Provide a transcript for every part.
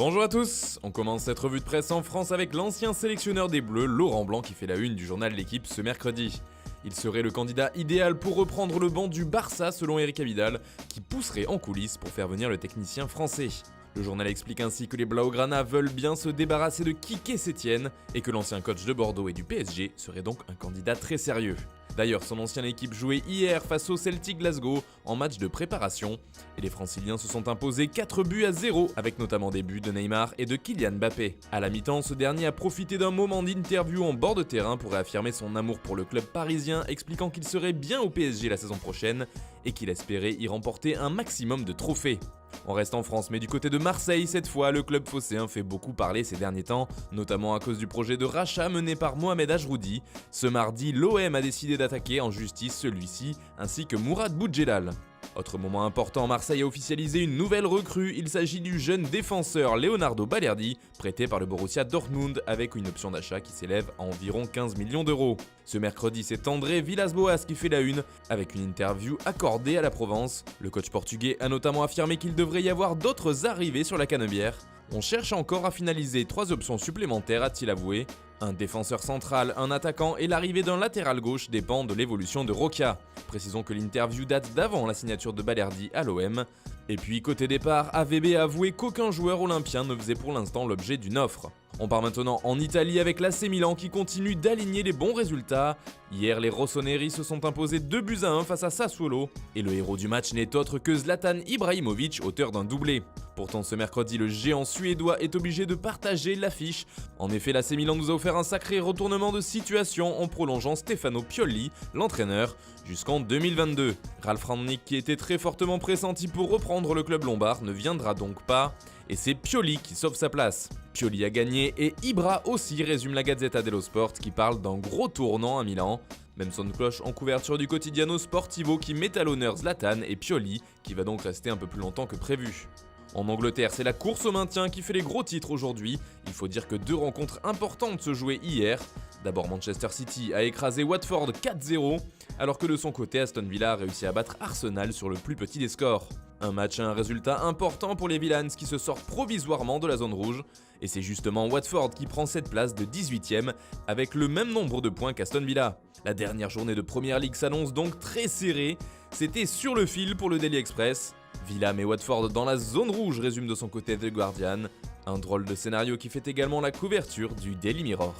Bonjour à tous, on commence cette revue de presse en France avec l'ancien sélectionneur des Bleus, Laurent Blanc, qui fait la une du journal L'Équipe ce mercredi. Il serait le candidat idéal pour reprendre le banc du Barça selon Eric Abidal, qui pousserait en coulisses pour faire venir le technicien français. Le journal explique ainsi que les Blaugrana veulent bien se débarrasser de Quique Sétienne et que l'ancien coach de Bordeaux et du PSG serait donc un candidat très sérieux. D'ailleurs, son ancienne équipe jouait hier face au Celtic Glasgow en match de préparation et les Franciliens se sont imposés 4-0 avec notamment des buts de Neymar et de Kylian Mbappé. À la mi-temps, ce dernier a profité d'un moment d'interview en bord de terrain pour réaffirmer son amour pour le club parisien, expliquant qu'il serait bien au PSG la saison prochaine et qu'il espérait y remporter un maximum de trophées. On reste en France, mais du côté de Marseille, cette fois, le club phocéen fait beaucoup parler ces derniers temps, notamment à cause du projet de rachat mené par Mohamed Ajroudi. Ce mardi, l'OM a décidé d'attaquer en justice celui-ci, ainsi que Mourad Boudjelal. Autre moment important, Marseille a officialisé une nouvelle recrue, il s'agit du jeune défenseur Leonardo Balerdi, prêté par le Borussia Dortmund avec une option d'achat qui s'élève à environ 15 millions d'euros. Ce mercredi, c'est André Villas-Boas qui fait la une, avec une interview accordée à la Provence. Le coach portugais a notamment affirmé qu'il devrait y avoir d'autres arrivées sur la canebière. On cherche encore à finaliser 3 options supplémentaires, a-t-il avoué. Un défenseur central, un attaquant et l'arrivée d'un latéral gauche dépend de l'évolution de Roca. Précisons que l'interview date d'avant la signature de Balerdi à l'OM. Et puis côté départ, AVB a avoué qu'aucun joueur olympien ne faisait pour l'instant l'objet d'une offre. On part maintenant en Italie avec l'AC Milan qui continue d'aligner les bons résultats. Hier, les Rossoneri se sont imposés 2-1 face à Sassuolo. Et le héros du match n'est autre que Zlatan Ibrahimovic, auteur d'un doublé. Pourtant, ce mercredi, le géant suédois est obligé de partager l'affiche. En effet, l'AC Milan nous a offert un sacré retournement de situation en prolongeant Stefano Pioli, l'entraîneur, jusqu'en 2022. Ralf Rangnick, qui était très fortement pressenti pour reprendre le club lombard, ne viendra donc pas. Et c'est Pioli qui sauve sa place. Pioli a gagné et Ibra aussi, résume la Gazzetta dello Sport qui parle d'un gros tournant à Milan. Même son de cloche en couverture du Quotidiano Sportivo qui met à l'honneur Zlatan et Pioli, qui va donc rester un peu plus longtemps que prévu. En Angleterre, c'est la course au maintien qui fait les gros titres aujourd'hui. Il faut dire que 2 rencontres importantes se jouaient hier. D'abord, Manchester City a écrasé Watford 4-0, alors que de son côté, Aston Villa a réussi à battre Arsenal sur le plus petit des scores. Un match et un résultat important pour les Villans qui se sortent provisoirement de la zone rouge. Et c'est justement Watford qui prend cette place de 18ème avec le même nombre de points qu'Aston Villa. La dernière journée de Premier League s'annonce donc très serrée. C'était sur le fil pour le Daily Express. Villa met Watford dans la zone rouge, résume de son côté The Guardian. Un drôle de scénario qui fait également la couverture du Daily Mirror.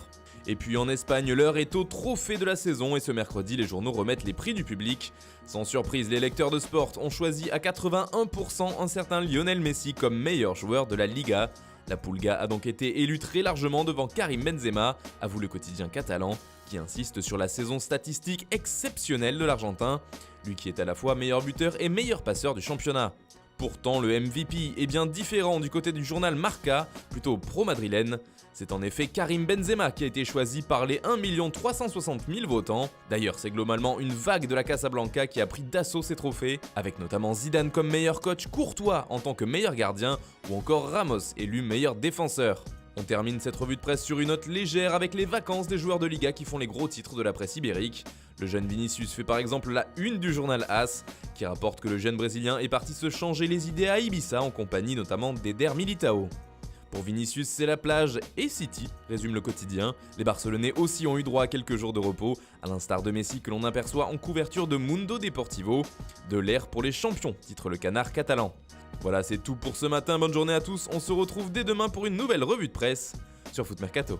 Et puis en Espagne, l'heure est au trophée de la saison et ce mercredi, les journaux remettent les prix du public. Sans surprise, les lecteurs de sport ont choisi à 81% un certain Lionel Messi comme meilleur joueur de la Liga. La Pulga a donc été élue très largement devant Karim Benzema, avoue le quotidien catalan, qui insiste sur la saison statistique exceptionnelle de l'Argentin, lui qui est à la fois meilleur buteur et meilleur passeur du championnat. Pourtant, le MVP est bien différent du côté du journal Marca, plutôt pro-madrilène. C'est en effet Karim Benzema qui a été choisi par les 1 360 000 votants. D'ailleurs, c'est globalement une vague de la Casablanca qui a pris d'assaut ces trophées, avec notamment Zidane comme meilleur coach, Courtois en tant que meilleur gardien, ou encore Ramos élu meilleur défenseur. On termine cette revue de presse sur une note légère avec les vacances des joueurs de Liga qui font les gros titres de la presse ibérique. Le jeune Vinicius fait par exemple la une du journal AS, qui rapporte que le jeune brésilien est parti se changer les idées à Ibiza en compagnie notamment d'Eder Militao. Pour Vinicius, c'est la plage et City, résume le quotidien. Les Barcelonais aussi ont eu droit à quelques jours de repos, à l'instar de Messi que l'on aperçoit en couverture de Mundo Deportivo. De l'air pour les champions, titre le canard catalan. Voilà, c'est tout pour ce matin, bonne journée à tous, on se retrouve dès demain pour une nouvelle revue de presse sur Foot Mercato.